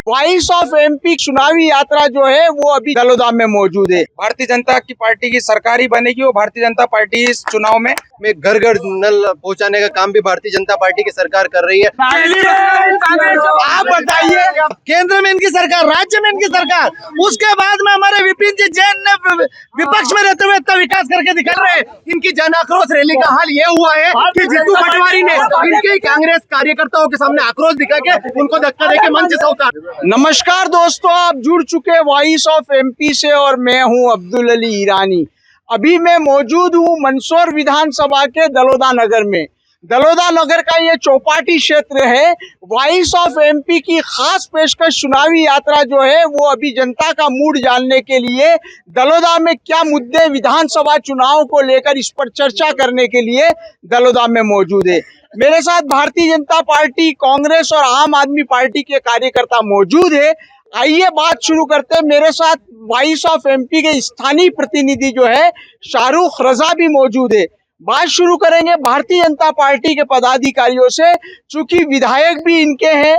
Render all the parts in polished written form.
Voice of MP चुनावी यात्रा जो है वो अभी दलोदा में मौजूद है। भारतीय जनता की पार्टी की सरकार ही बनेगी और भारतीय जनता पार्टी इस चुनाव में घर घर नल पहुंचाने का काम भी भारतीय जनता पार्टी की सरकार कर रही है। आप बताइए, केंद्र में इनकी सरकार, राज्य में इनकी सरकार, उसके बाद में हमारे विपिन जी जैन ने विपक्ष में रहते हुए इतना विकास करके दिखा रहे हैं। इनकी जन आक्रोश रैली का हाल ये हुआ है कि जीतू पटवारी ने इनके कांग्रेस कार्यकर्ताओं के सामने आक्रोश दिखा के उनको धक्का देके मंच से उतार। नमस्कार दोस्तों, आप जुड़ चुके वॉइस ऑफ एमपी से और मैं हूं अब्दुल अली ईरानी। अभी मैं मौजूद हूं मंदसौर विधानसभा के दलोदा नगर में। दलोदा नगर का ये चौपाटी क्षेत्र है। वॉइस ऑफ एमपी की खास पेशकश चुनावी यात्रा जो है वो अभी जनता का मूड जानने के लिए दलोदा में क्या मुद्दे विधानसभा चुनाव को लेकर इस पर चर्चा करने के लिए दलोदा में मौजूद है। मेरे साथ भारतीय जनता पार्टी, कांग्रेस और आम आदमी पार्टी के कार्यकर्ता मौजूद है। आइए बात शुरू करते हैं। मेरे साथ वॉइस ऑफ एमपी के स्थानीय प्रतिनिधि जो है शाहरुख रजा भी मौजूद है। बात शुरू करेंगे भारतीय जनता पार्टी के पदाधिकारियों से, चूंकि विधायक भी इनके हैं।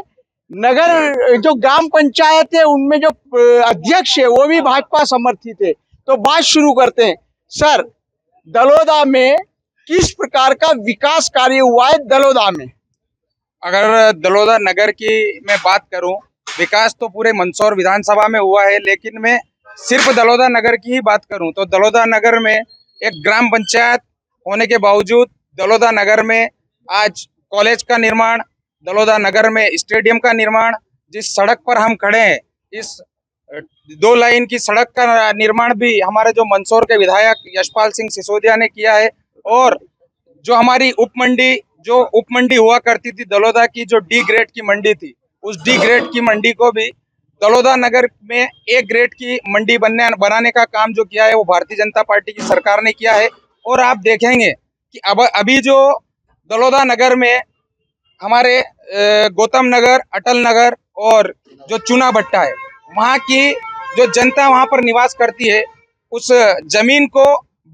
नगर जो ग्राम पंचायत है उनमें जो अध्यक्ष है वो भी भाजपा समर्थित है। तो बात शुरू करते हैं। सर, दलोदा में किस प्रकार का विकास कार्य हुआ है दलोदा में? अगर दलोदा नगर की मैं बात करूं, विकास तो पूरे मंदसौर विधानसभा में हुआ है, लेकिन मैं सिर्फ दलोदा नगर की ही बात करूं तो दलोदा नगर में एक ग्राम पंचायत होने के बावजूद दलोदा नगर में आज कॉलेज का निर्माण, दलोदा नगर में स्टेडियम का निर्माण, जिस सड़क पर हम खड़े हैं इस 2 लाइन की सड़क का निर्माण भी हमारे जो मंदसौर के विधायक यशपाल सिंह सिसोदिया ने किया है। और जो हमारी उप मंडी हुआ करती थी दलोदा की, जो डी ग्रेड की मंडी थी, उस डी ग्रेड की मंडी को भी दलोदा नगर में ए ग्रेड की मंडी बनाने का काम जो किया है वो भारतीय जनता पार्टी की सरकार ने किया है। और आप देखेंगे कि अभी जो दलोदा नगर में हमारे गौतम नगर, अटल नगर और जो चुना भट्टा है, वहाँ की जो जनता वहाँ पर निवास करती है, उस जमीन को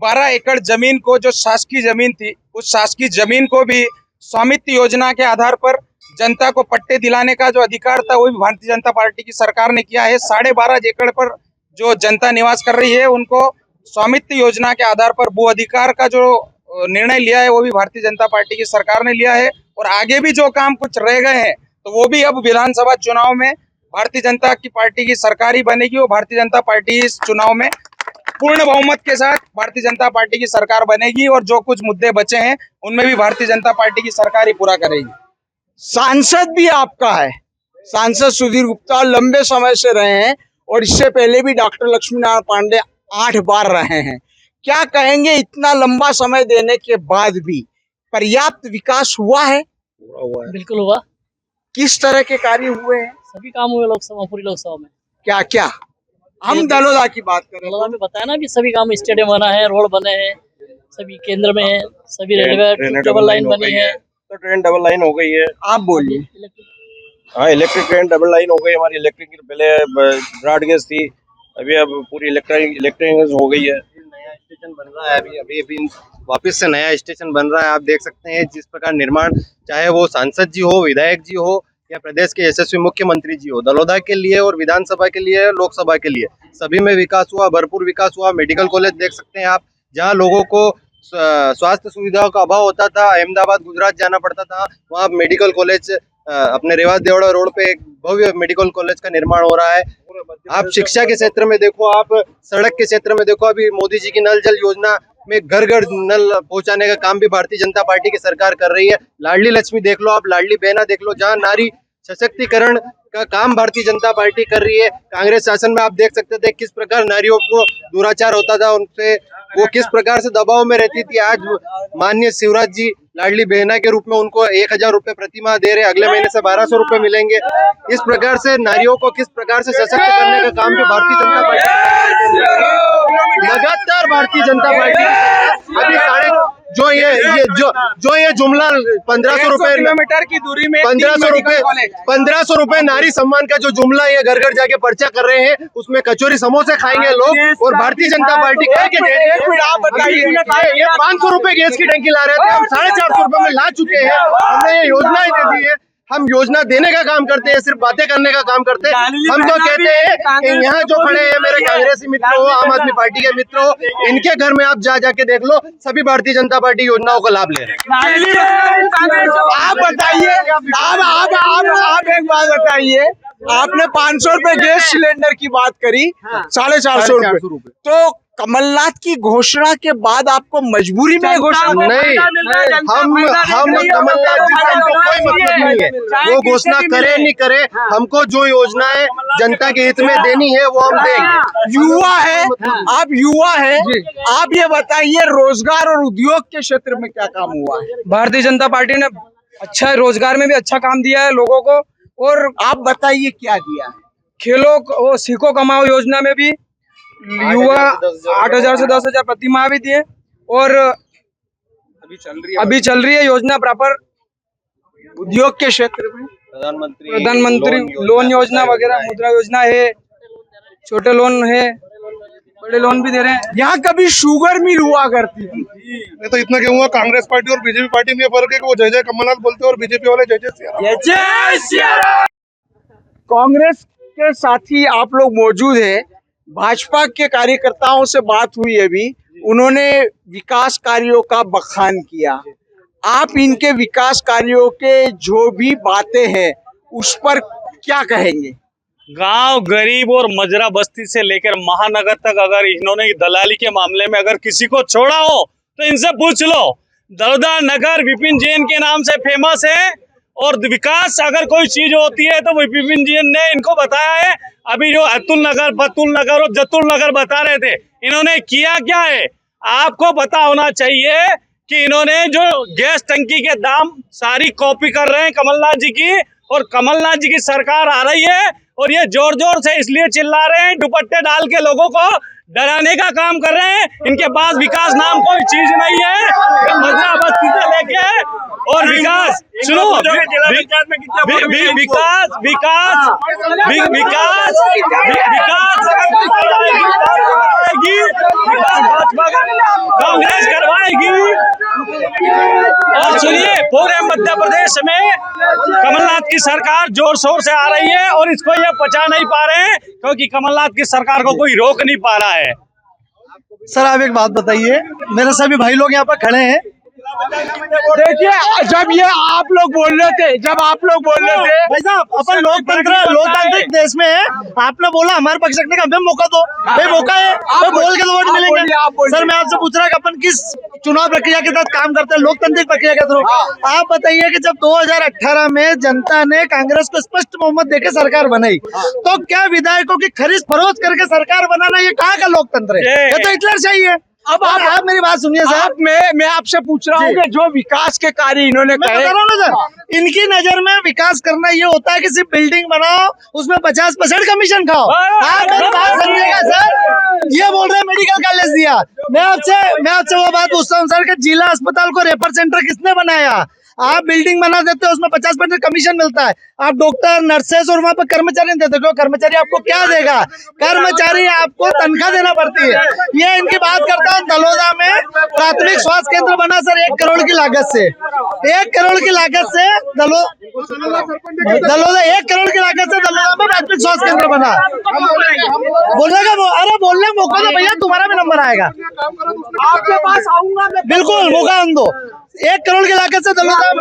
12 एकड़ जमीन को, जो शासकीय जमीन थी, उस शासकीय जमीन को भी स्वामित्व योजना के आधार पर जनता को पट्टे दिलाने का जो अधिकार था वो भी भारतीय जनता पार्टी की सरकार ने किया है। 12.5 एकड़ पर जो जनता निवास कर रही है उनको स्वामित्व योजना के आधार पर भू अधिकार का जो निर्णय लिया है वो भी भारतीय जनता पार्टी की सरकार ने लिया है। और आगे भी जो काम कुछ रह गए हैं तो वो भी अब विधानसभा चुनाव में भारतीय जनता की पार्टी की सरकार ही बनेगी और भारतीय जनता पार्टी इस चुनाव में पूर्ण बहुमत के साथ भारतीय जनता पार्टी की सरकार बनेगी। और जो कुछ मुद्दे बचे हैं उनमें भी भारतीय जनता पार्टी की सरकार ही पूरा करेगी। सांसद भी आपका है, सांसद सुधीर गुप्ता लंबे समय से रहे हैं और इससे पहले भी डॉक्टर लक्ष्मीनारायण पांडे 8 बार रहे हैं। क्या कहेंगे, इतना लंबा समय देने के बाद भी पर्याप्त विकास हुआ है? बिल्कुल हुआ। किस तरह के कार्य हुए हैं? सभी काम हुए लोकसभा, पूरी लोकसभा में। क्या क्या? हम दलोदा की बात करें, दलोदा में बताया ना कि सभी काम, स्टेडियम बना है, रोड बने हैं, सभी केंद्र में है, सभी रेलवे डबल लाइन बनी है, तो ट्रेन डबल लाइन हो गई है। आप बोलिए। हाँ, इलेक्ट्रिक ट्रेन डबल लाइन हो गई हमारी। इलेक्ट्रिक पहले ब्रॉड गेज थी, अभी अब पूरी इलेक्ट्रिक हो गई है। नया स्टेशन बन रहा है, अभी वापस से नया स्टेशन बन रहा है। आप देख सकते हैं जिस प्रकार निर्माण, चाहे वो सांसद जी हो, विधायक जी हो या प्रदेश के यशस्वी मुख्यमंत्री जी हो, दलोदा के लिए और विधानसभा के लिए, लोकसभा के लिए सभी में विकास हुआ, भरपूर विकास हुआ। मेडिकल कॉलेज देख सकते हैं आप, जहाँ लोगों को स्वास्थ्य सुविधाओं का अभाव होता था, अहमदाबाद गुजरात जाना पड़ता था, वहाँ मेडिकल कॉलेज अपने रेवास देवड़ा रोड पे एक भव्य मेडिकल कॉलेज का निर्माण हो रहा है। आप शिक्षा के क्षेत्र में देखो, आप सड़क के क्षेत्र में देखो, अभी मोदी जी की नल जल योजना में घर घर नल पहुंचाने का काम भी भारतीय जनता पार्टी की सरकार कर रही है। लाडली लक्ष्मी देख लो, आप लाडली बहना देख लो, जहां नारी सशक्तिकरण का काम भारतीय जनता पार्टी कर रही है। कांग्रेस शासन में आप देख सकते थे किस प्रकार नारियों को दुराचार होता था, उनसे वो किस प्रकार से दबाव में रहती थी। आज माननीय शिवराज जी लाडली बहना के रूप में उनको 1000 रुपए प्रतिमाह दे रहे, अगले महीने से 1200 रुपए मिलेंगे। इस प्रकार से नारियों को किस प्रकार से सशक्त करने का काम भी भारतीय जनता पार्टी लगातार भारतीय जनता पार्टी अभी जो ये जुमला 1500 रुपए किलोमीटर की दूरी में 1500 रुपए नारी सम्मान का जो जुमला ये घर घर जाके पर्चा कर रहे हैं, उसमें कचौरी समोसे खाएंगे लोग। और भारतीय जनता पार्टी ये 500 रुपए गैस की टंकी ला रहे थे, हम 450 रुपए में ला चुके हैं। हमने ये योजनाएं दे दी है। हम योजना देने का काम करते हैं, सिर्फ बातें करने का काम करते हैं। हम तो कहते हैं कि यहाँ जो खड़े हैं मेरे कांग्रेसी मित्र हो, आम आदमी पार्टी के मित्र हो, इनके घर में आप जाके देख लो, सभी भारतीय जनता पार्टी योजनाओं का लाभ ले रहे हैं। आप बताइए, आप एक बात बताइए, आपने 500 रुपए गैस सिलेंडर की बात करी, 450 रुपए, तो कमलनाथ की घोषणा के बाद आपको मजबूरी में घोषणा नहीं, हम कमलनाथ जी से हमको कोई मतलब नहीं है, वो घोषणा करे नहीं करे, हमको जो योजनाएं जनता के हित में देनी है वो हम देंगे। युवा है, आप युवा है, आप ये बताइए रोजगार और उद्योग के क्षेत्र में क्या काम हुआ है? भारतीय जनता पार्टी ने अच्छा रोजगार में भी अच्छा काम दिया है लोगों को। और आप बताइए क्या दिया है? खेलो वो सीखो कमाओ योजना में भी युवा 8,000 से 10,000 प्रति माह भी दिए। और अभी चल रही है योजना प्रॉपर उद्योग के क्षेत्र में प्रधानमंत्री लोन योजना वगैरह, मुद्रा योजना है, छोटे लोन है, बड़े लोन भी दे रहे हैं। यहाँ कभी शुगर मिल हुआ करती थी, नहीं तो इतना क्यों हुआ? कांग्रेस पार्टी और बीजेपी पार्टी में फर्क है कि वो जय जय कमलनाथ बोलते हैं और बीजेपी वाले जय जय सियाराम। कांग्रेस के साथी आप लोग मौजूद हैं। भाजपा के कार्यकर्ताओं से बात हुई अभी, उन्होंने विकास कार्यों का बखान किया। आप इनके विकास कार्यों के जो भी बातें हैं उस पर क्या कहेंगे? गांव गरीब और मजरा बस्ती से लेकर महानगर तक अगर इन्होंने दलाली के मामले में अगर किसी को छोड़ा हो तो इनसे पूछ लो। दलोदा नगर विपिन जैन के नाम से फेमस है और विकास अगर कोई चीज होती है तो विपिन जैन ने इनको बताया है। अभी जो अतुल नगर, बतुल नगर और जतुल नगर बता रहे थे, इन्होंने किया क्या है आपको पता होना चाहिए कि इन्होंने जो गैस टंकी के दाम सारी कॉपी कर रहे हैं कमलनाथ जी की, और कमलनाथ जी की सरकार आ रही है और ये जोर जोर से इसलिए चिल्ला रहे हैं, दुपट्टे डाल के लोगों को डराने का काम कर रहे हैं। इनके पास विकास नाम कोई चीज नहीं है। मजरा बस्ती से लेके और विकास सुनो, विकास विकास विकास कांग्रेस करवाएगी। और सुनिए, पूरे मध्य प्रदेश में कमलनाथ की सरकार जोर शोर से आ रही है और इसको ये पचा नहीं पा रहे हैं क्योंकि कमलनाथ की सरकार को कोई रोक नहीं पा रहा है। सर आप एक बात बताइए, मेरे सभी भाई लोग यहाँ पर खड़े हैं। देखिए, जब ये आप लोग बोल रहे थे, भाई साहब अपन लोकतांत्रिक देश में है, आपने बोला हमारे पक्ष रखने का, हमें मौका दो। भाई मौका है तो बोल के तो वोट मिलेंगे। सर मैं आपसे पूछ रहा कि अपन किस चुनाव प्रक्रिया के तहत काम करते हैं? लोकतांत्रिक प्रक्रिया के थ्रू। आप बताइए कि जब 2018 में जनता ने कांग्रेस को स्पष्ट बहुमत देकर सरकार बनाई, तो क्या विधायकों की खरीद फरोख्त करके सरकार बनाना ये कहाँ का लोकतंत्र है? ये तो हिटलरशाही है। अब आप मेरी बात सुनिए सर, मैं आपसे पूछ रहा हूँ कि जो विकास के कार्य इन्होंने मैं बता रहा हूँ ना सर, इनकी नजर में विकास करना ये होता है कि सिर्फ बिल्डिंग बनाओ, उसमें 50% कमीशन खाओ। आप मेरी बात समझिएगा सर, ये बोल रहे हैं मेडिकल कॉलेज दिया। मैं आपसे वो बात पूछता हूँ सर कि जिला अस्पताल को रेफर सेंटर किसने बनाया? आप बिल्डिंग बना देते हो, उसमें 50% कमीशन मिलता है। आप डॉक्टर, नर्सेस और वहाँ पर कर्मचारी देते हो, कर्मचारी आपको क्या देगा? कर्मचारी आपको तनख्वाह देना पड़ती है। ये इनकी बात करता हूँ। दलोदा में प्राथमिक स्वास्थ्य केंद्र बना सर 1 करोड़ की लागत से, 1 करोड़ की लागत से दलोदा 1 करोड़ की लागत से दलोदा में प्राथमिक स्वास्थ्य केंद्र बना। बोलने का अरे बोलने का मौका दो भैया, तुम्हारा भी नंबर आएगा, आपके पास आऊंगा मैं। बिल्कुल मौका हम दो। 1 करोड़ की लागत से दलोदा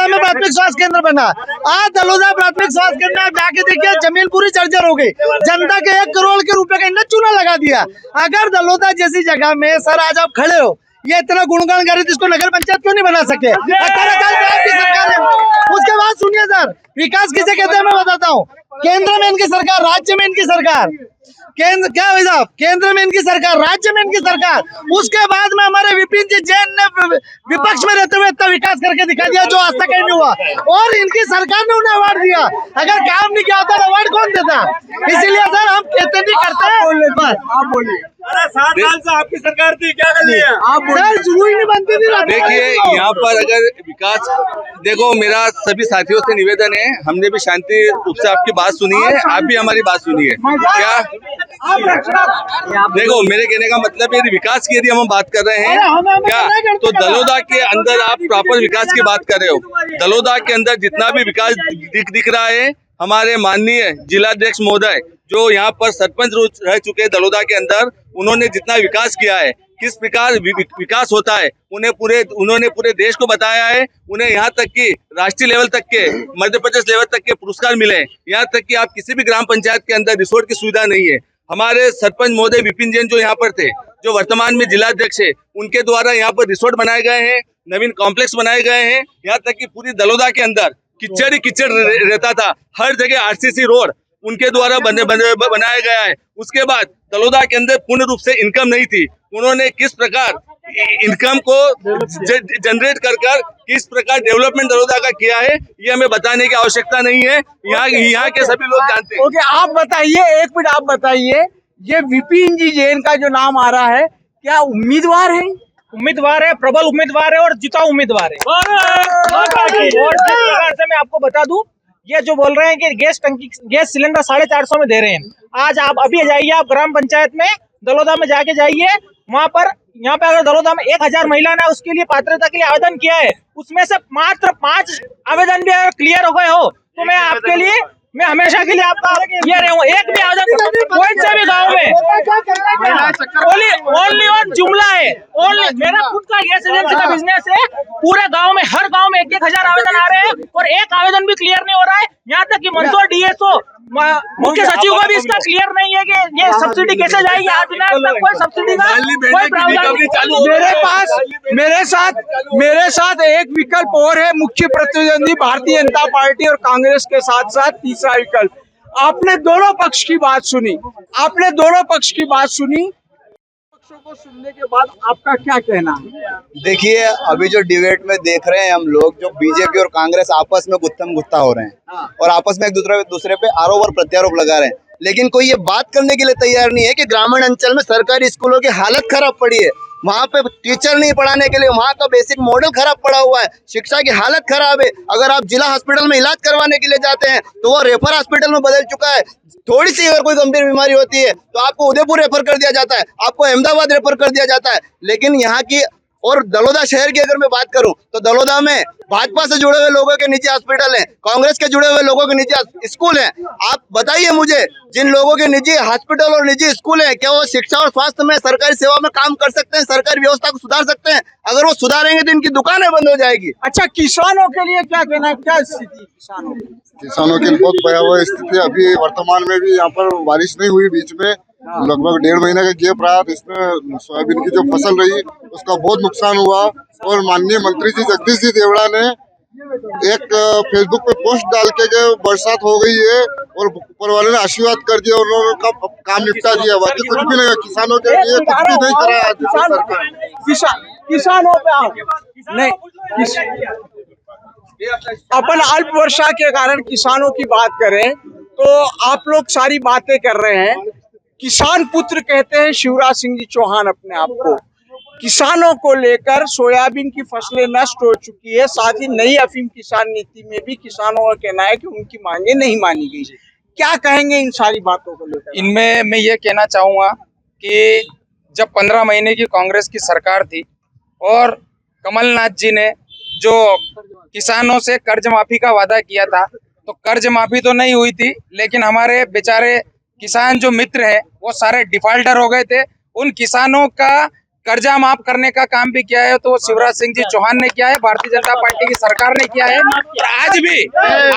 में प्राथमिक स्वास्थ्य केंद्र बना। आज दलोदा प्राथमिक स्वास्थ्य केंद्र में आप जाके देखिए, जमीन पूरी जर्जर हो गई। जनता के 1 करोड़ के रुपए का इन्हें चूना लगा दिया। अगर दलोदा जैसी जगह में सर आज आप खड़े हो, ये इतना गुणगान कर रहे, जिसको नगर पंचायत क्यों नहीं बना सके? 18 साल में आपकी सरकार है। उसके बाद सुनिए सर, विकास किसे कहते हैं मैं बताता हूँ। केंद्र में इनकी सरकार, राज्य में इनकी सरकार, केंद्र क्या भाई साहब, केंद्र में इनकी सरकार, राज्य में इनकी सरकार। उसके बाद में हमारे विपिन जी जैन ने विपक्ष में रहते हुए इतना विकास करके दिखा दिया जो आज तक नहीं हुआ, और इनकी सरकार ने उन्हें अवार्ड दिया। अगर काम नहीं किया होता अवार्ड कौन देता? इसीलिए सर हम कहते नहीं करते। आप बोलिए। 7 साल से आपकी सरकार थी, क्या कर लिया? आप सर जुलूस नहीं बनती थी। देखिए यहाँ पर अगर विकास, देखो मेरा सभी साथियों से निवेदन है, हमने भी शांति रूप से आपकी बात सुनिए, आप भी हमारी बात सुनिए। क्या देखो, मेरे कहने का मतलब यदि विकास की यदि हम बात कर रहे हैं क्या, तो दलोदा के अंदर आप प्रॉपर विकास की बात कर रहे हो। दलोदा के अंदर जितना भी विकास दिख रहा है, हमारे माननीय जिलाध्यक्ष महोदय जो यहाँ पर सरपंच रह चुके हैं दलोदा के अंदर, उन्होंने जितना विकास किया है, किस प्रकार विकास होता है, उन्होंने पूरे देश को बताया है। उन्हें यहाँ तक कि राष्ट्रीय लेवल तक के, मध्य प्रदेश लेवल तक के पुरस्कार मिले हैं। यहाँ तक कि आप किसी भी ग्राम पंचायत के अंदर रिसोर्ट की सुविधा नहीं है। हमारे सरपंच महोदय विपिन जैन जो यहाँ पर थे, जो वर्तमान में जिलाध्यक्ष है, उनके द्वारा यहाँ पर रिसोर्ट बनाए गए हैं, नवीन कॉम्प्लेक्स बनाए गए हैं। यहाँ तक कि पूरी दलोदा के अंदर कीचड़ ही कीचड़ रहता था, हर जगह आरसीसी रोड उनके द्वारा बनाया गया है। उसके बाद दलोदा के अंदर पूर्ण रूप से इनकम नहीं थी, उन्होंने किस प्रकार इनकम को जनरेट कर किस प्रकार डेवलपमेंट दलोदा का किया है, ये हमें बताने की आवश्यकता नहीं है। यहाँ के सभी लोग जानते हैं। ओके, आप बताइए, एक मिनट आप बताइए, ये विपिन जी जैन का जो नाम आ रहा है, क्या उम्मीदवार है? उम्मीदवार है, प्रबल उम्मीदवार है और जिता उम्मीदवार है। और जिस प्रकार से मैं आपको बता दूं, ये जो बोल रहे हैं कि गैस सिलेंडर 450 में दे रहे हैं, आज आप अभी जाइए, आप ग्राम पंचायत में दलोदा में जाके जाइए, वहाँ पर यहाँ पे अगर दलोदा में 1000 महिला ने उसके लिए पात्रता के लिए आवेदन किया है, उसमें से मात्र 5 आवेदन भी अगर क्लियर हो गए हो, तो मैं आपके लिए, मैं हमेशा के लिए आपका ये रहूंगा। एक भी आवेदन कोई से भी गाँव में ओनली ऑन जुमला है, ओनली मेरा खुद का गैस एजेंसी का बिजनेस है, पूरे गांव में, हर गांव में 1,000 आवेदन आ रहे हैं और एक आवेदन भी क्लियर नहीं हो रहा है। यहाँ तक कि मंदसौर डीएसओ मुख्य सचिव का भी इसका क्लियर नहीं है कि ये सब्सिडी कैसे जाएगी। आज तक कोई सब्सिडी का कोई प्रावधान नहीं। मेरे साथ एक विकल्प और है, मुख्य प्रतिद्वंदी भारतीय जनता पार्टी और कांग्रेस के साथ साथ तीसरा विकल्प। आपने दोनों पक्ष की बात सुनी, पक्षों को सुनने के बाद आपका क्या कहना है? देखिए, अभी जो डिबेट में देख रहे हैं हम लोग, जो बीजेपी और कांग्रेस आपस में गुत्थम गुत्था हो रहे हैं और आपस में एक दूसरे पे आरोप और प्रत्यारोप लगा रहे हैं, लेकिन कोई ये बात करने के लिए तैयार नहीं है कि ग्रामीण अंचल में सरकारी स्कूलों की हालत खराब पड़ी है। वहाँ पे टीचर नहीं पढ़ाने के लिए, वहाँ का बेसिक मॉडल खराब पड़ा हुआ है, शिक्षा की हालत खराब है। अगर आप जिला हॉस्पिटल में इलाज करवाने के लिए जाते हैं तो वो रेफर हॉस्पिटल में बदल चुका है। थोड़ी सी अगर कोई गंभीर बीमारी होती है तो आपको उदयपुर रेफर कर दिया जाता है, आपको अहमदाबाद रेफर कर दिया जाता है। लेकिन यहाँ की और दलोदा शहर की अगर मैं बात करूं तो दलोदा में भाजपा से जुड़े हुए लोगों के निजी हॉस्पिटल हैं, कांग्रेस के जुड़े हुए लोगों के निजी स्कूल हैं। आप बताइए मुझे, जिन लोगों के निजी हॉस्पिटल और निजी स्कूल हैं, क्या वो शिक्षा और स्वास्थ्य में, सरकारी सेवा में काम कर सकते हैं, सरकारी व्यवस्था को सुधार सकते हैं? अगर वो सुधारेंगे तो इनकी दुकानें बंद हो जाएगी। अच्छा, किसानों के लिए क्या कहना है, क्या स्थिति किसानों की बहुत भयावह स्थिति। अभी वर्तमान में भी यहाँ पर बारिश नहीं हुई, बीच में लगभग 1.5 महीने का गैप रहा, तो इसमें सोयाबीन की जो फसल रही उसका बहुत नुकसान हुआ। और माननीय मंत्री जी जगदीश जी देवड़ा ने एक फेसबुक पे पोस्ट डाल के बरसात हो गई है और ऊपर वाले ने आशीर्वाद कर दिया और उन्होंने काम निपटा दिया। बाकी कुछ भी नहीं, किसानों के लिए कुछ भी नहीं करा सरकार। किसानों पे नहीं, अपन अल्प वर्षा के कारण किसानों की बात करें तो आप लोग सारी बातें कर रहे हैं। किसान पुत्र कहते हैं शिवराज सिंह जी चौहान अपने आप को। किसानों को लेकर सोयाबीन की फसलें नष्ट हो चुकी है, साथ ही नई अफीम किसान नीति में भी किसानों का कहना है कि उनकी मांगे नहीं मानी गई। क्या कहेंगे इन सारी बातों को लेकर? इनमें मैं ये कहना चाहूँगा कि जब 15 महीने की कांग्रेस की सरकार थी और कमलनाथ जी ने जो किसानों से कर्ज माफी का वादा किया था, तो कर्ज माफी तो नहीं हुई थी, लेकिन हमारे बेचारे किसान जो मित्र हैं वो सारे डिफॉल्टर हो गए थे। उन किसानों का कर्जा माफ करने का काम भी किया है तो वो शिवराज सिंह जी चौहान ने किया है, भारतीय जनता पार्टी की सरकार ने किया है। और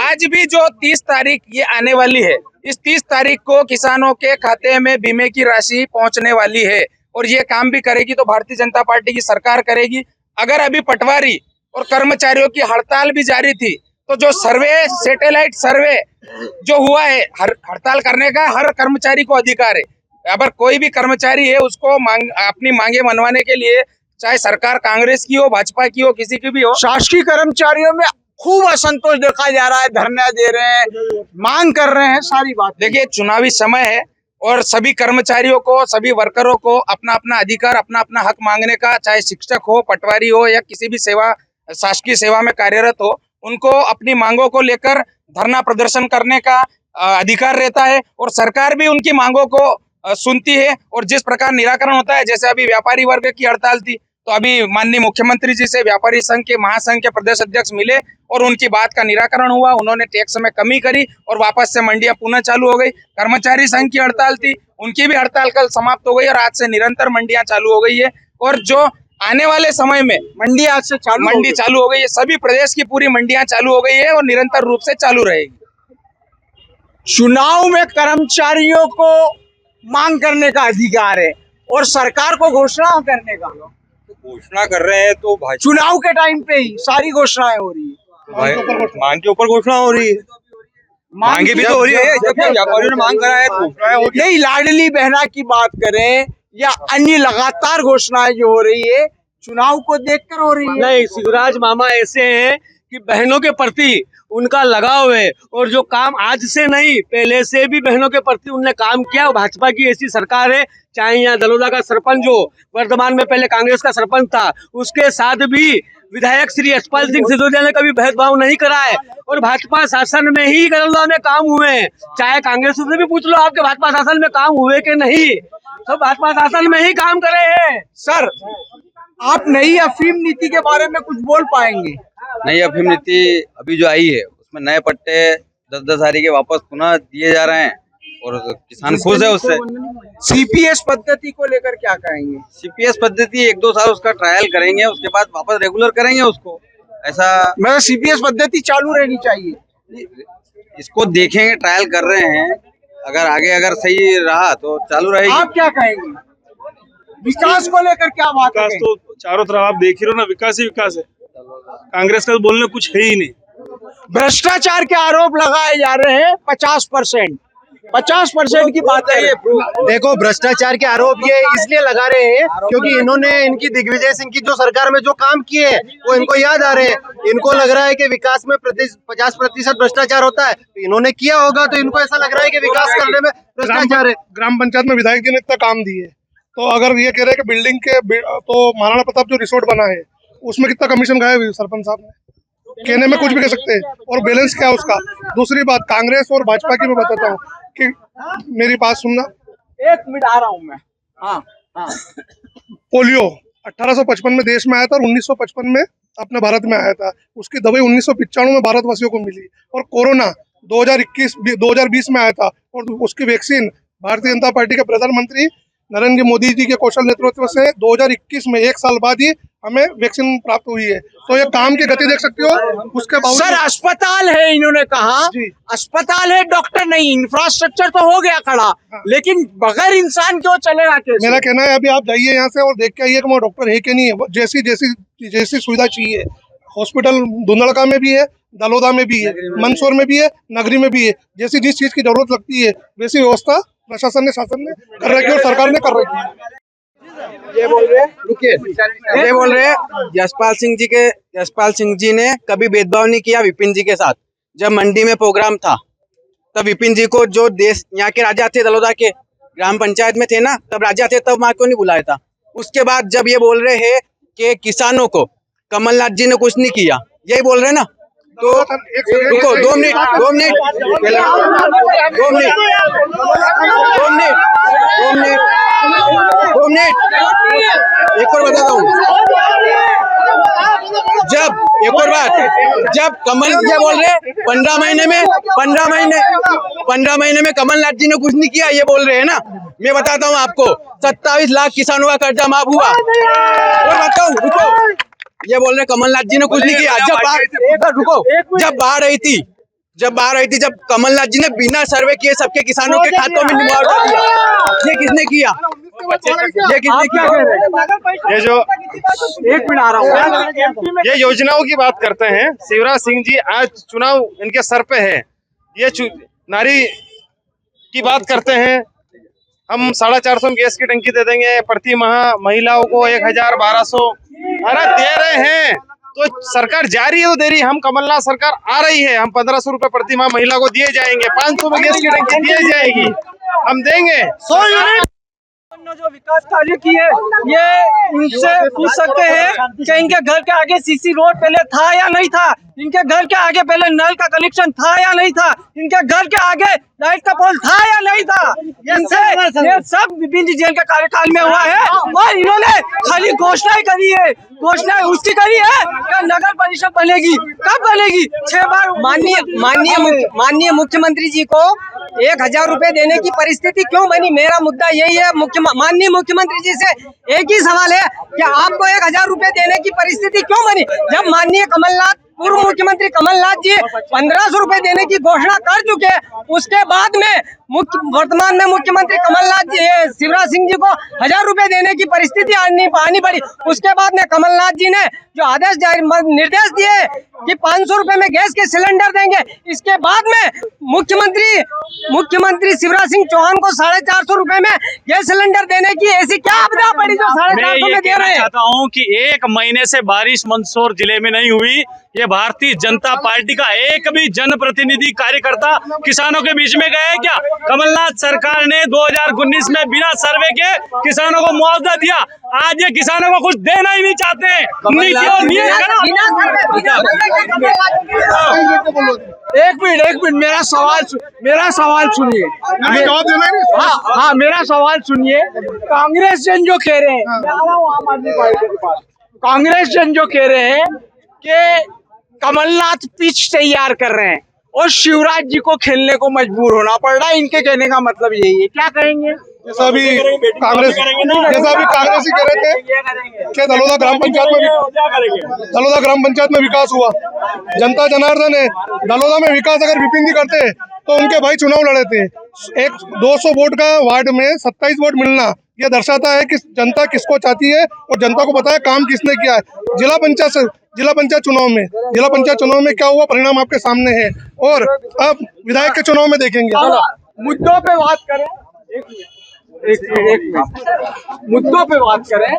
आज भी जो 30 तारीख ये आने वाली है, इस 30 तारीख को किसानों के खाते में बीमे की राशि पहुंचने वाली है और ये काम भी करेगी तो भारतीय जनता पार्टी की सरकार करेगी। अगर अभी पटवारी और कर्मचारियों की हड़ताल भी जारी थी तो जो सर्वे, सैटेलाइट सर्वे जो हुआ है, हड़ताल करने का हर कर्मचारी को अधिकार है। अगर कोई भी कर्मचारी है उसको अपनी मांगे मनवाने के लिए, चाहे सरकार कांग्रेस की हो, भाजपा की हो, किसी की भी हो, शासकीय कर्मचारियों में खूब असंतोष देखा जा रहा है, धरना दे रहे हैं, मांग कर रहे हैं, सारी बात। देखिए, चुनावी समय है और सभी कर्मचारियों को, सभी वर्करों को अपना अपना अधिकार, अपना अपना हक मांगने का, चाहे शिक्षक हो, पटवारी हो या किसी भी सेवा, शासकीय सेवा में कार्यरत हो, उनको अपनी मांगों को लेकर धरना प्रदर्शन करने का अधिकार रहता है और सरकार भी उनकी मांगों को सुनती है और जिस प्रकार निराकरण होता है, जैसे अभी व्यापारी वर्ग की हड़ताल थी तो अभी माननीय मुख्यमंत्री जी से व्यापारी संघ के महासंघ के प्रदेश अध्यक्ष मिले और उनकी बात का निराकरण हुआ। उन्होंने टैक्स में कमी करी और वापस से मंडियां पुनः चालू हो गई। कर्मचारी संघ की हड़ताल थी, उनकी भी हड़ताल कल समाप्त हो गई और आज से निरंतर मंडियां चालू हो गई है। और जो आने वाले समय में मंडी आज से मंडी चालू हो गई है, सभी प्रदेश की पूरी मंडियां चालू हो गई है और निरंतर रूप से चालू रहेगी। चुनाव में कर्मचारियों को मांग करने का अधिकार है और सरकार को घोषणा करने का। घोषणा कर रहे हैं तो भाई चुनाव के टाइम पे ही सारी घोषणाएं हो रही है। मांग के ऊपर घोषणा हो रही है, मांगे भी तो हो रही है। जब व्यापारियों ने मांग करा है तो घोषणाएं हो रही है। यही लाडली बहना की बात करें या अन्य लगातार घोषणाएं जो हो रही है चुनाव को देखकर हो रही है। नहीं, शिवराज मामा ऐसे हैं कि बहनों के प्रति उनका लगाव है और जो काम आज से नहीं पहले से भी बहनों के प्रति उनने काम किया। भाजपा की ऐसी सरकार है, चाहे यहाँ दलोदा का सरपंच जो वर्तमान में पहले कांग्रेस का सरपंच था, उसके साथ भी विधायक श्री यशपाल सिंह सिसोदिया ने कभी भेदभाव नहीं करा है और भाजपा शासन में ही दलोदा में काम हुए हैं। चाहे कांग्रेस से भी पूछ लो आपके भाजपा शासन में काम हुए कि नहीं, सब भाजपा शासन में ही काम करे हैं। सर, आप नई अफीम नीति के बारे में कुछ बोल पाएंगे? नई अफीम नीति अभी जो आई है उसमें नए पट्टे 10-10 हज़ार के वापस पुनः दिए जा रहे हैं और किसान खुश है उससे। सीपीएस पद्धति को लेकर क्या कहेंगे? सीपीएस पद्धति 1-2 साल उसका ट्रायल करेंगे, उसके बाद वापस रेगुलर करेंगे उसको। ऐसा मतलब सीपीएस पद्धति चालू रहनी चाहिए। इसको देखेंगे, ट्रायल कर रहे हैं, अगर सही रहा तो चालू रहेगी। आप क्या कहेंगे? विकास को लेकर क्या बात है? विकास तो चारों तरफ आप देख ही रहे हो ना, विकास ही विकास है। कांग्रेस का बोलने कुछ है ही नहीं। भ्रष्टाचार के आरोप लगाए जा रहे हैं 50% की बात है। देखो, भ्रष्टाचार के आरोप ये इसलिए लगा रहे हैं क्योंकि इन्होंने इनकी दिग्विजय सिंह की जो सरकार में जो काम किए हैं वो इनको याद आ रहे हैं। इनको लग रहा है कि विकास में 50% भ्रष्टाचार होता है, तो इन्होंने किया होगा, तो इनको ऐसा लग रहा है कि विकास करने में भ्रष्टाचार है। ग्राम पंचायत में विधायक जी ने इतना काम दिए, तो अगर ये कह रहे हैं कि बिल्डिंग के तो महाराणा प्रताप जो रिसोर्ट बना है उसमें कितना कमीशन खाया हुआ सरपंच साहब ने, कहने में कुछ भी कह सकते हैं। और बैलेंस क्या है उसका। दूसरी बात, कांग्रेस और भाजपा की मैं बताता हूँ कि मेरी बात सुनना, 1 मिनट आ रहा हूँ मैं। हाँ। पोलियो 1855 में देश में आया था और 1955 में अपने भारत में आया था। उसकी दवाई 1995 में भारतवासियों को मिली और कोरोना 2020 में आया था और उसकी वैक्सीन भारतीय जनता पार्टी के प्रधानमंत्री नरेंद्र मोदी जी के कौशल नेतृत्व से 2021 में 1 साल बाद ही हमें वैक्सीन प्राप्त हुई है। तो ये काम की गति देख सकते हो। उसके बावजूद सर, अस्पताल है, इन्होंने कहा अस्पताल है, डॉक्टर नहीं, इंफ्रास्ट्रक्चर तो हो गया खड़ा, लेकिन बगैर इंसान क्यों चलेगा कैसे? मेरा कहना है अभी आप जाइए यहाँ से और देख के आइए कि वहाँ डॉक्टर है कि नहीं है। जैसी सुविधा चाहिए, हॉस्पिटल धुंधड़का में भी है, दलोदा में भी है, मंदसौर में भी है, नगरी में भी है। जैसी जिस चीज की जरूरत लगती है वैसी व्यवस्था प्रशासन ने शासन ने कर रखी है और सरकार ने कर रखी है। ये बोल रहे हैं यशपाल सिंह जी ने कभी भेदभाव नहीं किया विपिन जी के साथ। जब मंडी में प्रोग्राम था तब विपिन जी को जो देश यहाँ के राजा थे, दलोदा के ग्राम पंचायत में थे ना, तब राजा थे, तब वहां क्यों नहीं बुलाया था? उसके बाद जब ये बोल रहे हैं कि किसानों को कमलनाथ जी ने कुछ नहीं किया, यही बोल रहे हैं ना, तो रुको 2 मिनट एक और बताता हूँ। जब कमल जी बोल रहे 15 महीने में कमलनाथ जी ने कुछ नहीं किया, ये बोल रहे हैं ना। मैं बताता हूँ आपको, 27 लाख किसानों का कर्जा माफ हुआ। और बताऊँ, रुको, ये बोल रहे कमलनाथ जी ने कुछ नहीं किया। जब बाढ़ आई थी, जब कमलनाथ जी ने बिना सर्वे किए सबके किसानों के खातों में मुआवजा दिया, ये किसने किया? ये जो 1 मिनट आ रहा हूँ। ये योजनाओं की बात करते हैं, शिवराज सिंह जी आज चुनाव इनके सर पे है। ये नारी की बात करते हैं, हम 450 में गैस की टंकी दे देंगे, प्रति माह महिलाओं को 1000-1200 अरे दे रहे हैं। तो सरकार जा रही है तो दे रही है। हम कमलनाथ सरकार आ रही है, हम 1500 रुपए प्रति माह महिला को दिए जाएंगे, 500 में गैस की टंकी दी जाएगी, हम देंगे। जो विकास कार्य किए ये इनसे पूछ सकते हैं कि इनके घर के आगे सीसी रोड पहले था या नहीं था, इनके घर के आगे पहले नल का कनेक्शन था या नहीं था, इनके घर के आगे लाइट का पोल था या नहीं था। इनसे ये सब विपिन जी जेल के कार्यकाल में हुआ है और इन्होंने खाली घोषणा ही करी है। घोषणा उसकी करी है कि नगर परिषद बनेगी, कब बनेगी? 6 बार माननीय मुख्यमंत्री जी को 1000 रुपए देने की परिस्थिति क्यों बनी? मेरा मुद्दा यही है। माननीय मुख्यमंत्री जी से एक ही सवाल है कि आपको 1000 रुपए देने की परिस्थिति क्यों बनी, जब माननीय पूर्व मुख्यमंत्री कमलनाथ जी 1500 रुपए देने की घोषणा कर चुके। उसके बाद में वर्तमान में मुख्यमंत्री कमलनाथ जी शिवराज सिंह जी को 1000 रुपए देने की परिस्थिति आनी पड़ी। उसके बाद में कमलनाथ जी ने जो आदेश जारी निर्देश दिए कि 500 रुपए में गैस के सिलेंडर देंगे, इसके बाद में मुख्यमंत्री शिवराज सिंह चौहान को 450 रुपए में गैस सिलेंडर देने की ऐसी क्या आपदा पड़ी जो 450 में दे रहे हैं? चाहता हूँ कि 1 महीने से बारिश मंदसौर जिले में नहीं हुई। ये भारतीय जनता पार्टी का एक भी जनप्रतिनिधि कार्यकर्ता किसानों के बीच में गया है क्या? कमलनाथ सरकार ने 2019 में बिना सर्वे के किसानों को मुआवजा दिया। आज ये किसानों को कुछ देना ही नहीं चाहते हैं। एक मिनट मेरा सवाल सुनिए। हाँ, मेरा सवाल सुनिए। कांग्रेस जन जो कह रहे हैं, मैं आ रहा हूँ आम आदमी पार्टी के पास। कांग्रेस जन जो कह रहे हैं कि कमलनाथ पिच तैयार कर रहे हैं और शिवराज जी को खेलने को मजबूर होना पड़ रहा है, इनके कहने का मतलब यही है। क्या कहेंगे? जैसा भी कांग्रेस ही कह रहे थे कि दलोदा ग्राम पंचायत में विकास हुआ। जनता जनार्दन है, दलोदा में विकास अगर विपिन जी करते तो उनके भाई चुनाव लड़े थे। 200 वोट का वार्ड में 27 वोट मिलना यह दर्शाता है कि जनता किसको चाहती है और जनता को पता है काम किसने किया है। जिला पंचायत चुनाव में क्या हुआ, परिणाम आपके सामने है। और अब विधायक के चुनाव में देखेंगे। मुद्दों पे बात करें, एक मिनट मुद्दों पे बात करें,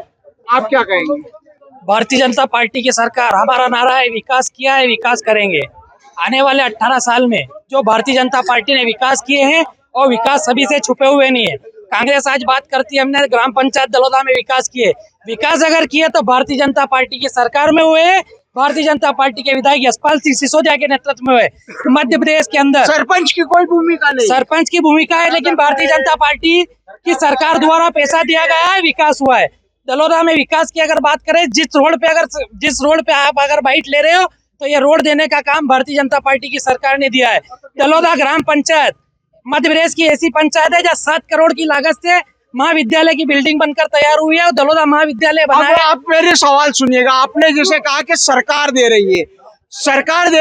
आप क्या कहेंगे? भारतीय जनता पार्टी की सरकार, हमारा नारा है विकास किया है, विकास करेंगे। आने वाले 18 साल में जो भारतीय जनता पार्टी ने विकास किए हैं और विकास सभी से छुपे हुए नहीं है। कांग्रेस आज बात करती है हमने ग्राम पंचायत दलोदा में विकास किए। विकास अगर किए तो भारतीय जनता पार्टी की सरकार में हुए, भारतीय जनता पार्टी के विधायक यशपाल सिंह सिसोदिया के नेतृत्व में हुए। मध्य प्रदेश के अंदर सरपंच की कोई भूमिका नहीं, सरपंच की भूमिका है, लेकिन भारतीय जनता पार्टी की सरकार द्वारा पैसा दिया गया है, विकास हुआ है। दलोदा में विकास की अगर बात करें, जिस रोड पे आप अगर बाइट ले रहे हो तो ये रोड देने का काम भारतीय जनता पार्टी की सरकार ने दिया है। दलोदा ग्राम पंचायत मध्य प्रदेश की ऐसी पंचायत है जहाँ 7 करोड़ की लागत से महाविद्यालय की बिल्डिंग बनकर तैयार हुई है और दलोदा महाविद्यालय बना है। आप मेरे सवाल सुनिएगा। आपने जैसे कहा कि सरकार दे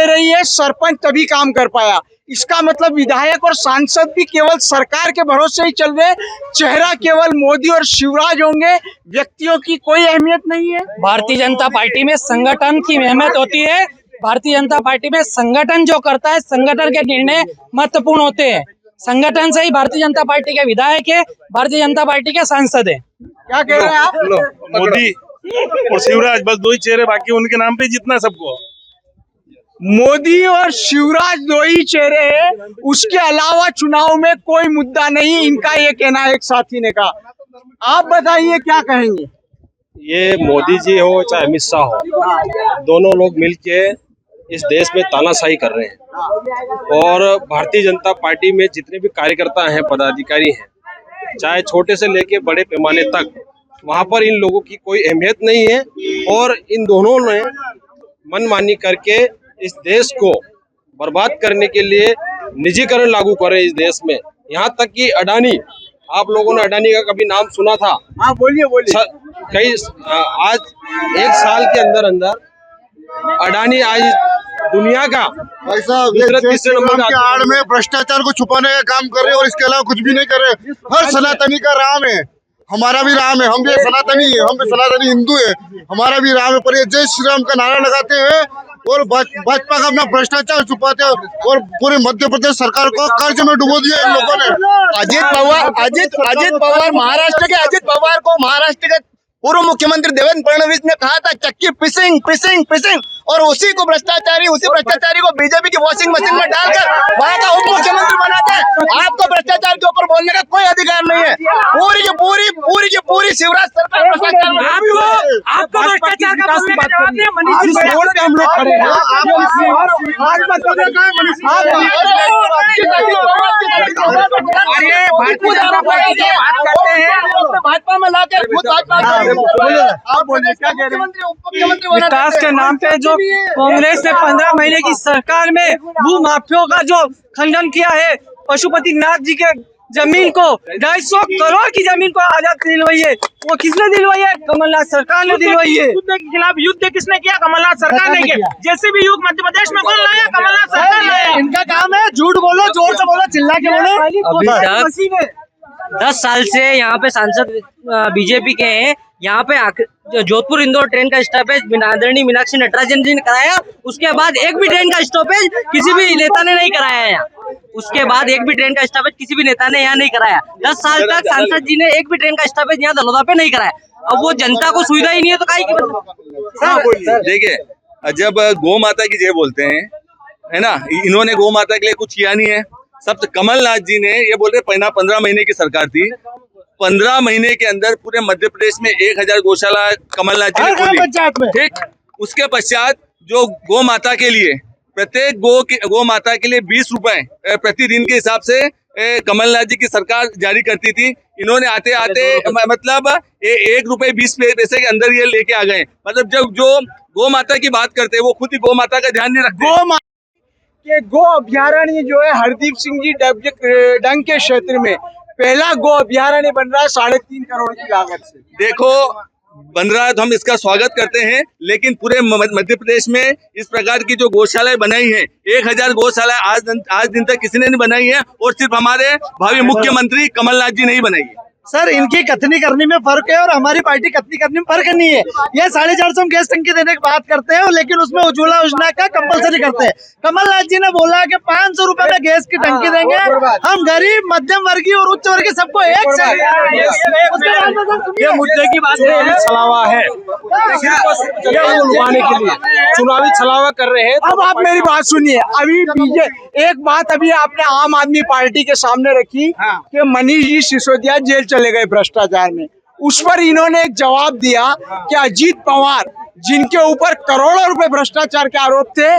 रही है, सरपंच तभी काम कर पाया। इसका मतलब विधायक और सांसद भी केवल सरकार के भरोसे ही चल रहे, चेहरा केवल मोदी और शिवराज होंगे, व्यक्तियों की कोई अहमियत नहीं है। भारतीय जनता पार्टी में संगठन की अहमियत होती है। भारतीय जनता पार्टी में संगठन जो करता है, संगठन के निर्णय महत्वपूर्ण होते हैं। संगठन से ही भारतीय जनता पार्टी के विधायक है, भारतीय जनता पार्टी के सांसद है। क्या कह रहे हैं आप? मोदी और शिवराज बस 2 ही चेहरे, बाकी उनके नाम पे जितना सबको। मोदी और शिवराज 2 ही चेहरे हैं, उसके अलावा चुनाव में कोई मुद्दा नहीं, इनका ये कहना है। एक साथी ने कहा। आप बताइए क्या कहेंगे? ये मोदी जी हो चाहे अमित शाह हो, दोनों लोग मिलके इस देश में तानाशाही कर रहे हैं। और भारतीय जनता पार्टी में जितने भी कार्यकर्ता हैं, पदाधिकारी हैं, चाहे छोटे से लेके बड़े पैमाने तक, वहां पर इन लोगों की कोई अहमियत नहीं है। और इन दोनों ने मनमानी करके इस देश को बर्बाद करने के लिए निजीकरण लागू करे इस देश में। यहाँ तक कि अडानी, आप लोगों ने अडानी का कभी नाम सुना था? हाँ, बोलिए। कई आज 1 साल के अंदर अडानी आज दुनिया का भाई साहब तीसरे नंबर के आड़ में भ्रष्टाचार को छुपाने का काम कर रहे हैं और इसके अलावा कुछ भी नहीं कर रहे। हर सनातनी का राम है, हमारा भी राम है, हम भी सनातनी है, हम भी सनातनी हिंदू है, हमारा भी राम है। पर ये जय श्री राम का नारा लगाते हैं और भाजपा का अपना भ्रष्टाचार छुपाते हैं और पूरे मध्य प्रदेश सरकार को कर्ज में डुबो दिया इन लोगों ने। अजित पवार महाराष्ट्र के अजित पवार को महाराष्ट्र के पूर्व मुख्यमंत्री देवेंद्र फडणवीस ने कहा था चक्की पिसिंग पिसिंग पिसिंग, और उसी भ्रष्टाचारी को बीजेपी की वॉशिंग मशीन में डालकर वहाँ का उप मुख्यमंत्री बनाते हैं। आपको भ्रष्टाचार के ऊपर बोलने का कोई अधिकार नहीं है। पूरी की पूरी शिवराज सरकार आपको भ्रष्टाचार का बोलने का जवाब नहीं, मनीष जी रोड पे हम लोग खड़े हैं। भारतीय जनता पार्टी की बात करते हैं, भाजपा में लाकर खुद विकास के नाम पे जो कांग्रेस ने 15 महीने की सरकार में भू माफियों का जो खंडन किया है, पशुपति नाथ जी के जमीन को 250 करोड़ की जमीन को आजाद दिलवाई है, वो किसने दिलवाई है? कमलनाथ सरकार ने दिलवाई है। युद्ध के खिलाफ युद्ध किसने किया? कमलनाथ सरकार ने किया। जैसे भी युग मध्य प्रदेश में कौन लाया? कमलनाथ सरकार लाया। इनका काम है झूठ बोलो, जोर से बोलो, चिल्ला के बोलो। 10 साल से यहाँ पे सांसद बीजेपी के हैं। यहाँ पे जोधपुर इंदौर ट्रेन का स्टॉपेज आदरणीय मीनाक्षी नटराजन जी ने कराया, उसके बाद एक भी ट्रेन का स्टॉपेज किसी भी नेता ने नहीं कराया है यहाँ। उसके बाद एक भी ट्रेन का स्टॉपेज किसी भी नेता ने यहाँ नहीं कराया। 10 साल तक सांसद जी ने एक भी ट्रेन का स्टॉपेज यहाँ दलोदा पे नहीं कराया। अब वो जनता को सुविधा ही नहीं है तो काहे की मतलब? देखिए, जब गौ माता की जय बोलते हैं, है ना, इन्होंने गौ माता के लिए कुछ किया नहीं है। सब कमलनाथ जी ने ये बोल रहे 15 महीने की सरकार थी, 15 महीने के अंदर पूरे मध्य प्रदेश में 1000 गौशाला कमलनाथ जी ने खोली। ठीक, उसके पश्चात जो गौ माता के लिए प्रत्येक गौ माता के लिए 20 रुपए प्रतिदिन के हिसाब से कमलनाथ जी की सरकार जारी करती थी। इन्होंने आते आते मतलब 1 रुपए 20 पैसे के अंदर ये लेके आ गए। मतलब जब जो गौ माता की बात करते हैं वो खुद ही गौ माता का ध्यान नहीं रखते। गो अभ्यारण्य जो है हरदीप सिंह जी डंग के क्षेत्र में पहला गो अभ्यारण्य बन रहा है 3.5 करोड़ की लागत से। देखो, बन रहा है तो हम इसका स्वागत करते हैं, लेकिन पूरे मध्य प्रदेश में इस प्रकार की जो गौशालाएं बनाई हैं, 1000 गौशाला आज दिन तक किसी ने नहीं बनाई है, और सिर्फ हमारे भावी मुख्यमंत्री कमलनाथ जी ने ही बनाई है। सर, इनकी कथनी करने में फर्क है और हमारी पार्टी कथनी करने में फर्क नहीं है। ये 450 गैस टंकी देने की बात करते हैं, लेकिन उसमें उज्ज्वला योजना का कंपलसरी करते हैं। कमलनाथ जी ने बोला कि 500 रुपए में गैस की टंकी देंगे, हम गरीब, मध्यम वर्गीय और उच्च वर्गीय सबको एक से ये मुद्दे की बात नहीं, छलावा है लुभाने के लिए चुनावी छलावा कर रहे हैं। अब आप मेरी बात सुनिए। अभी एक बात अभी आपने आम आदमी पार्टी के सामने रखी कि मनीष जी सिसोदिया जेल चले गए भ्रष्टाचार में। उस पर इन्होंने एक जवाब दिया कि अजीत पवार, जिनके ऊपर करोड़ों रुपए भ्रष्टाचार के आरोप थे,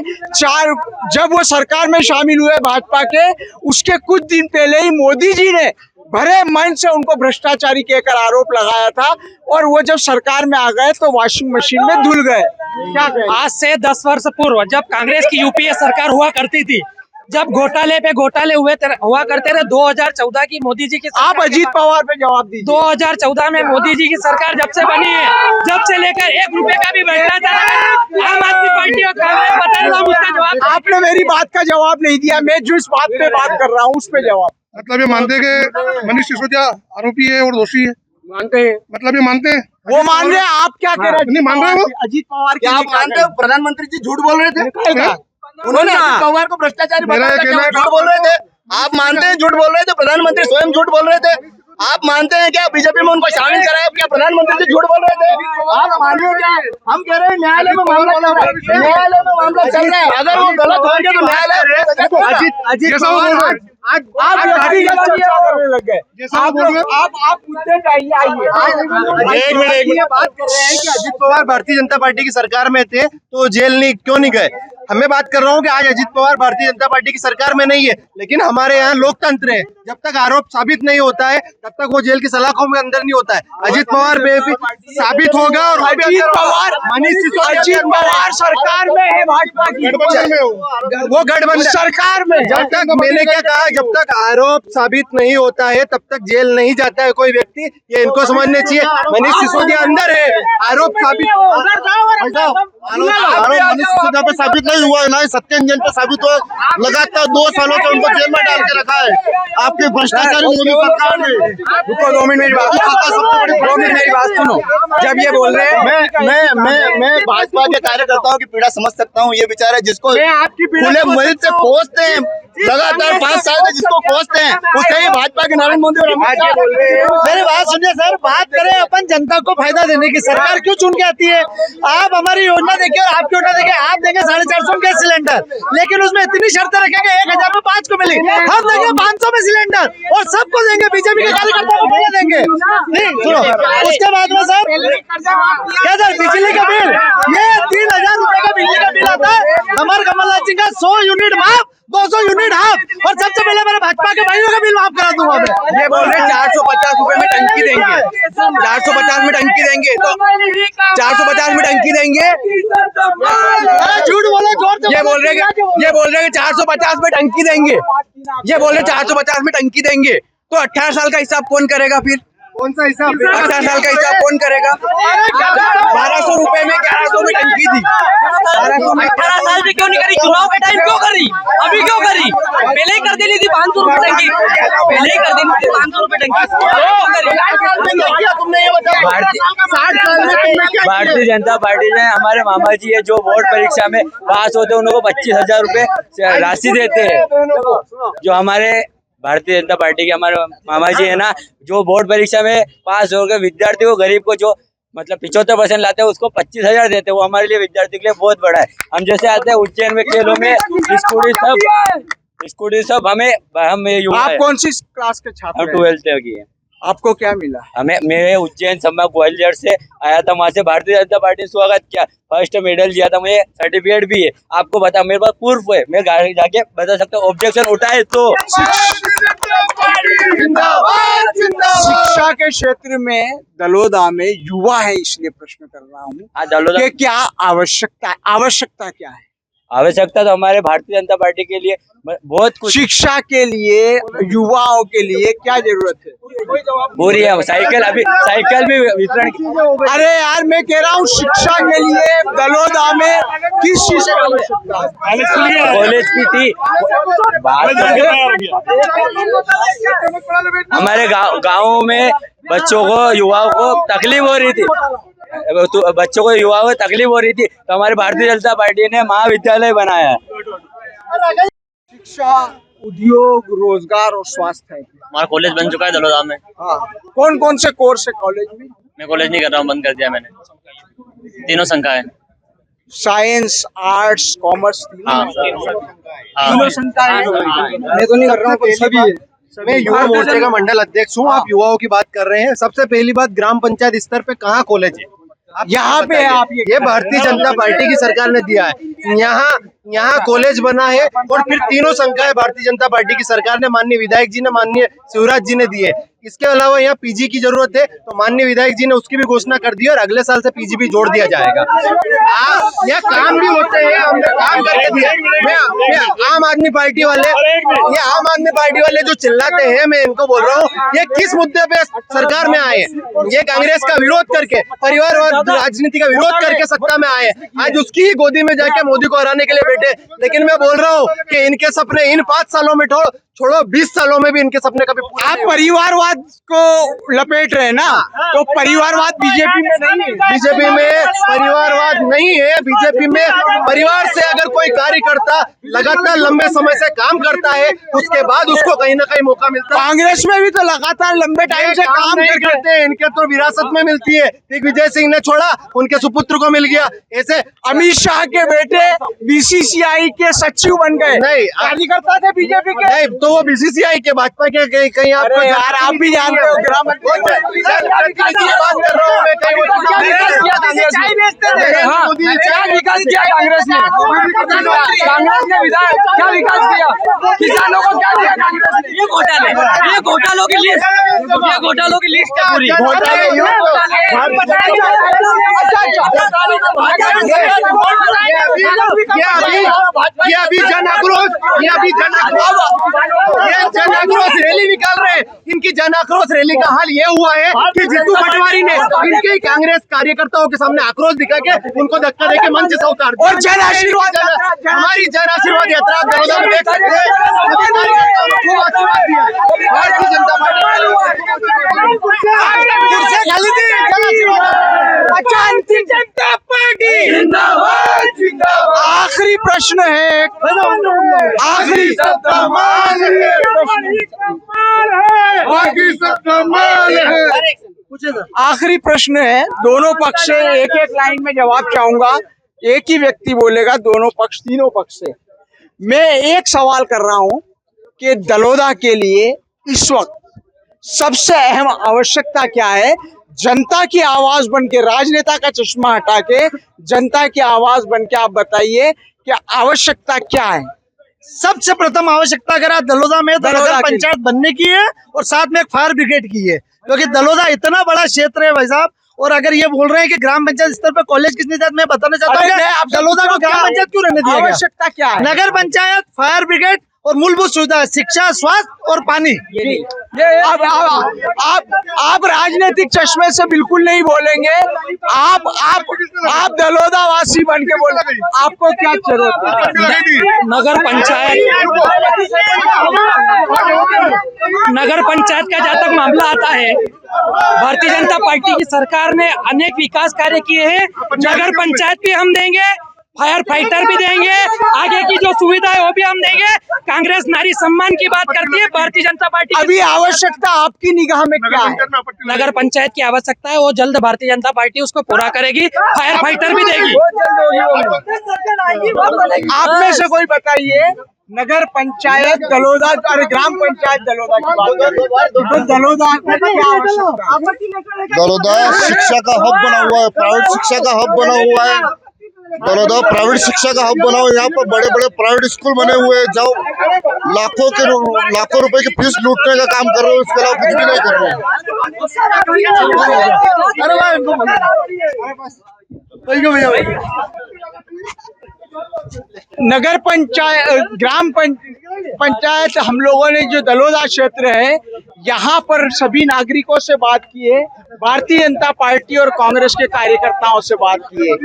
जब वो सरकार में शामिल हुए भाजपा के, उसके कुछ दिन पहले ही मोदी जी ने भरे मन से उनको भ्रष्टाचारी कहकर आरोप लगाया था, और वो जब सरकार में आ गए तो वॉशिंग मशीन में धुल गए। क्या कहें? आज से 10 वर्ष पूर्व जब कांग्रेस की यूपीए सरकार हुआ करती थी, जब घोटाले पे घोटाले हुआ करते रहे, 2014 की मोदी जी की सरकार, आप अजीत पवार पे जवाब दीजिए। 2014 में मोदी जी की सरकार जब से बनी है, जब से लेकर 1 रुपए का भी भ्रष्टाचार आम आदमी पार्टी और कांग्रेस बता रहा हूँ, उसका जवाब आपने मेरी बात का जवाब नहीं दिया। मैं जिस बात पे बात कर रहा हूँ उस पे जवाब। मतलब ये मानते हैं कि मनीष सिसोदिया आरोपी है और दोषी है? मानते हैं। मतलब ये मानते हैं? वो मान रहे हैं, आप क्या कह रहे हैं? नहीं मान रहे हो? अजीत पवार क्या आप मानते हो प्रधानमंत्री जी झूठ बोल रहे थे? उन्होंने अजीत पवार को भ्रष्टाचारी बताया, झूठ बोल रहे थे? आप मानते हैं झूठ बोल रहे थे? प्रधानमंत्री स्वयं झूठ बोल रहे थे? आप मानते हैं क्या बीजेपी में उनको शामिल कराया? क्या प्रधानमंत्री जी झूठ बोल रहे थे? आप मानिए क्या? हम कह रहे हैं न्यायालय में मामला चल रहा है, न्यायालय में मामला चल रहा है। अगर वो गलत होंगे तो न्यायालय अजीत पवार आप करने लग गए। आप मुद्दे पे आइए। एक मिनट बात कर रहे हैं कि अजीत पवार भारतीय जनता पार्टी की सरकार में थे तो जेल नहीं क्यों नहीं गए। हमें बात कर रहा हूँ कि आज अजीत पवार भारतीय जनता पार्टी की सरकार में नहीं है, लेकिन हमारे यहाँ लोकतंत्र है। जब तक आरोप साबित नहीं होता है तब तक वो जेल की सलाखों में अंदर नहीं होता है। अजीत पवार साबित होगा और अजीत पवार सरकार में है, भाजपा की वो गठबंधन सरकार में। जब तक मैंने क्या कहा, जब तक आरोप साबित नहीं होता है तब तक जेल नहीं जाता है कोई व्यक्ति। ये इनको समझने चाहिए। मनीष सिसोदिया अंदर है, आरोप साबित मनीष सिसोदिया पे साबित नहीं हुआ है, ना ही सत्येंद्र पे साबित हुआ। लगातार 2 सालों से उनको जेल में डाल के रखा है आपके भ्रष्टाचारी मोदी सरकार ने। रुको 2 मिनट मेरी बात सुनो। जब ये बोल रहे हैं, मैं भाजपा के कार्यकर्ताओं की पीड़ा समझ सकता हूँ। ये बेचारे जिसको खुले मुंह से पोसते हैं, लगातार 5 साल से जिसको कोसते हैं उससे ही भाजपा के नरेंद्र मोदी और अमित शाह बोल रहे हैं। मेरी बात सुनिए सर, बात करें अपन जनता को फायदा देने की, सरकार क्यों चुन के आती है? आप हमारी योजना देखिए और आपकी योजना देखिए, आप देंगे 450 गैस सिलेंडर, लेकिन उसमें इतनी शर्तें रखेंगे 1000 में 5 को मिली, हम देंगे 500 में सिलेंडर और सबको देंगे, बीजेपी के कार्यकर्ताओं को पहले देंगे। नहीं सुनो, उसके बाद में सर क्या सर बिजली का बिल, ये 3000 रुपए का बिजली का बिल आता है, हमारे कमलनाथ जी का 100 यूनिट माफ, 200 यूनिट हाफ, और सबसे पहले मेरे भाजपा के भाइयों का बिल माफ करा दूंगा मैं। ये बोल रहे हैं 450 रुपए में टंकी देंगे, 450 में टंकी देंगे, तो 450 में टंकी देंगे, झूठ बोलो जोर से। ये बोल रहे हैं कि 450 में टंकी देंगे, ये बोल रहे 450 में टंकी देंगे, तो 18 साल का हिसाब कौन करेगा फिर? कौन सा हिसाब? 18 साल का हिसाब कौन करेगा? 1200 रुपए में 1100 में टंकी दी, 18 साल में क्यों नहीं करी? चुनाव के टाइम क्यों करी? अभी क्यों करी? पहले ही कर देनी थी 500 रुपए टंकी, पहले ही कर देनी थी 500 रुपए टंकी। भारतीय जनता पार्टी ने, हमारे मामा जी है जो बोर्ड परीक्षा में पास होते हैं उनको 25,000 रुपए राशि देते हैं। जो हमारे भारतीय जनता पार्टी के हमारे मामा जी है ना, जो बोर्ड परीक्षा में पास हो गए विद्यार्थी को, गरीब को जो मतलब 75% लाते हैं उसको 25,000 देते हैं। वो हमारे लिए विद्यार्थी के लिए बहुत बड़ा है। हम जैसे आते हैं उज्जैन में खेलों में स्कूटी सब हम युवा आप है। कौन सी क्लास के छात्र हम हैं? 12th की है। आपको क्या मिला? मैं उज्जैन संभाग ग्वालियर से आया था, वहाँ से भारतीय जनता पार्टी ने स्वागत किया, फर्स्ट मेडल दिया था, मुझे सर्टिफिकेट भी है। आपको बता, मेरे पास प्रूफ है, मैं जाके बता सकता हूँ, ऑब्जेक्शन उठाए तो। शिक्षा के क्षेत्र में दलोदा में युवा है, इसलिए प्रश्न कर रहा हूँ कि क्या आवश्यकता क्या है? आवश्यकता तो हमारे भारतीय जनता पार्टी के लिए बहुत कुछ, शिक्षा के लिए युवाओं के लिए क्या जरूरत है? पूरी है। साइकिल भी वितरण की। अरे यार, मैं कह रहा हूँ शिक्षा के लिए दलोदा में किस चीज की आवश्यकता है? कॉलेज की थी। हमारे गाँव में बच्चों को, युवाओं को तकलीफ हो रही थी, बच्चों को युवाओं को तकलीफ हो रही थी, तो हमारी भारतीय जनता पार्टी ने महाविद्यालय बनाया है। शिक्षा, उद्योग, रोजगार और स्वास्थ्य है। हमारा कॉलेज बन चुका है दलोदा में। हाँ, कौन कौन से कोर्स है कॉलेज में? मैं कॉलेज नहीं कर रहा हूँ, बंद कर दिया मैंने। तीनों संकाय, साइंस, आर्ट्स, कॉमर्स, तीनों संकाय। मैं तो नहीं कर रहा हूँ, सभी है। मैं युवा मोर्चे का मंडल अध्यक्ष हूँ। आप युवाओं की बात कर रहे हैं। सबसे पहली बात, ग्राम पंचायत स्तर पे कहाँ कॉलेज है? यहाँ पे आप ये भारतीय जनता पार्टी की सरकार ने दिया है। यहाँ कॉलेज बना है, और फिर तीनों संकाय भारतीय जनता पार्टी की सरकार ने, माननीय विधायक जी ने, माननीय शिवराज जी ने दिए। इसके अलावा यहाँ पीजी की जरूरत है, तो माननीय विधायक जी ने उसकी भी घोषणा कर दी, और अगले साल से पीजी भी जोड़ दिया जाएगा। यह काम भी होते हैं, हमने काम करके दिया। आम आदमी पार्टी वाले जो चिल्लाते हैं, मैं इनको बोल रहा हूँ, ये किस मुद्दे पे सरकार में आए? ये कांग्रेस का विरोध करके, परिवारवाद राजनीति का विरोध करके सत्ता में आए। आज उसकी ही गोदी में जाके मोदी को हराने के लिए बैठे। लेकिन मैं बोल रहा हूँ कि इनके सपने इन 5 सालों में छोड़ो 20 सालों में भी इनके सपने कभी पूरे आप परिवारवाद को लपेट रहे हैं ना, तो परिवारवाद बीजेपी में नहीं है। बीजेपी में परिवारवाद नहीं है। बीजेपी में परिवार से अगर कोई कार्यकर्ता लगातार लंबे समय से काम करता है, उसके बाद उसको कहीं ना कहीं मौका मिलता है। कांग्रेस में भी तो लगातार लंबे टाइम से काम करते हैं, इनके तो विरासत में मिलती है। दिग्विजय सिंह ने छोड़ा, उनके सुपुत्र को मिल गया। ऐसे अमित शाह के बेटे बीसीसीआई के सचिव बन गए, नहीं कार्यकर्ता थे बीजेपी के। नहीं, तो वो बीसीसीआई के भाजपा के कहीं आपको यार आप भी जानते हो, ग्राम बात कर रहा हूँ मैं, कहीं क्या विकास किया कांग्रेस ने? कांग्रेस ने क्या विकास किया? किसानों को क्या दिया कांग्रेस ने? ये घोटालों की लिस्ट, ये घोटालों की लिस्ट है पूरी। जन आक्रोश रैली निकाल रहे हैं। इनकी जन आक्रोश रैली का हाल ये हुआ है कि जीतू पटवारी ने इनके कांग्रेस कार्यकर्ताओं के सामने आक्रोश दिखा के उनको धक्का देके मंच से उतार दिया। और जन आशीर्वाद हमारी जन आशीर्वाद यात्रा आप दलोदा में देख सकते हैं। सभी कार्यकर्ताओं को खूब आशीर्वाद दिया। भारतीय जनता पार्टी जनता पार्टी जिंदाबाद जिंदाबाद। आखिरी प्रश्न है, आखिरी आखिरी प्रश्न है। दोनों पक्ष से एक एक लाइन में जवाब चाहूंगा, एक ही व्यक्ति बोलेगा, दोनों पक्ष, तीनों पक्ष से। मैं एक सवाल कर रहा हूं कि दलोदा के लिए इस वक्त सबसे अहम आवश्यकता क्या है? जनता की आवाज बन के, राजनेता का चश्मा हटा के जनता की आवाज बन के आप बताइए कि आवश्यकता क्या है? सबसे प्रथम आवश्यकता अगर आप दलोदा में तो नगर पंचायत बनने की है और साथ में एक फायर ब्रिगेड की है, क्योंकि दलोदा इतना बड़ा क्षेत्र है भाई साहब। और अगर ये बोल रहे हैं कि ग्राम पंचायत स्तर पर कॉलेज किसने जाता, मैं बताना चाहता हूँ आप दलोदा को ग्राम पंचायत क्यों रहने दिया? आवश्यकता क्या है? नगर पंचायत, फायर ब्रिगेड और मूलभूत सुविधा, शिक्षा, स्वास्थ्य और पानी। आप राजनीतिक चश्मे से बिल्कुल नहीं बोलेंगे। आप दलोदा वासी बन के बोले, आपको क्या जरूरत है? नगर पंचायत का जहाँ तक मामला आता है, भारतीय जनता पार्टी की सरकार ने अनेक विकास कार्य किए हैं। नगर पंचायत भी हम देंगे, फायर फाइटर भी देंगे, आगे की जो सुविधा है वो भी हम देंगे। कांग्रेस नारी सम्मान की बात करती है, भारतीय जनता पार्टी अभी आवश्यकता आपकी निगाह में क्या है? नगर पंचायत की आवश्यकता है, वो जल्द भारतीय जनता पार्टी उसको पूरा करेगी, फायर फाइटर भी देगी। आप में से कोई बताइए, नगर पंचायत दलोदा और ग्राम पंचायत दलोदा की बात करें तो दलोदा क्या आवश्यकता है? दलोदा शिक्षा का हब बना हुआ है, प्राइवेट शिक्षा का हब बना हुआ है। दलोदा प्राइवेट शिक्षा का हब बना हुआ है। यहाँ पर बड़े बड़े प्राइवेट स्कूल बने हुए हैं, जो लाखों रुपए की फीस लूटने का काम कर रहे हो, इसके अलावा कुछ भी नहीं कर रहे हैं। नगर पंचायत, ग्राम पंचायत, हम लोगों ने जो दलोदा क्षेत्र है यहाँ पर सभी नागरिकों से बात की है, भारतीय जनता पार्टी और कांग्रेस के कार्यकर्ताओं से बात की है।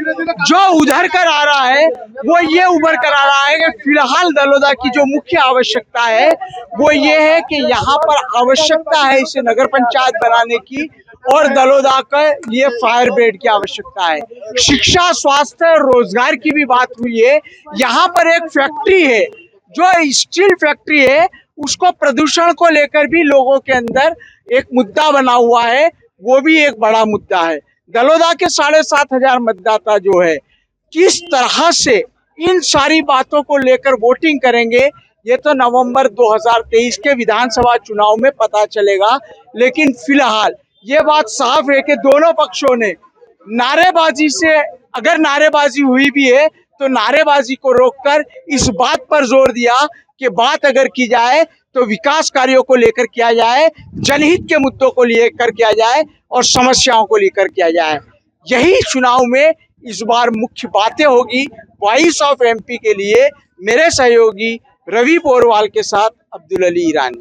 जो उधर कर आ रहा है वो ये उभर कर आ रहा है कि फिलहाल दलोदा की जो मुख्य आवश्यकता है वो ये है कि यहाँ पर आवश्यकता है इसे नगर पंचायत बनाने की, और दलोदा का लिए फायर ब्रिगेड की आवश्यकता है। शिक्षा, स्वास्थ्य और रोजगार की भी बात हुई है। यहाँ पर एक फैक्ट्री है, जो स्टील फैक्ट्री है, उसको प्रदूषण को लेकर भी लोगों के अंदर एक मुद्दा बना हुआ है, वो भी एक बड़ा मुद्दा है। दलोदा के 7,500 मतदाता जो है किस तरह से इन सारी बातों को लेकर वोटिंग करेंगे, ये तो नवंबर 2023 के विधानसभा चुनाव में पता चलेगा। लेकिन फिलहाल ये बात साफ है कि दोनों पक्षों ने नारेबाजी से, अगर नारेबाजी हुई भी है तो नारेबाजी को रोककर इस बात पर जोर दिया कि बात अगर की जाए तो विकास कार्यों को लेकर किया जाए, जनहित के मुद्दों को लेकर किया जाए और समस्याओं को लेकर किया जाए। यही चुनाव में इस बार मुख्य बातें होगी। वॉइस ऑफ एमपी के लिए मेरे सहयोगी रवि पोरवाल के साथ अब्दुल अली ईरानी।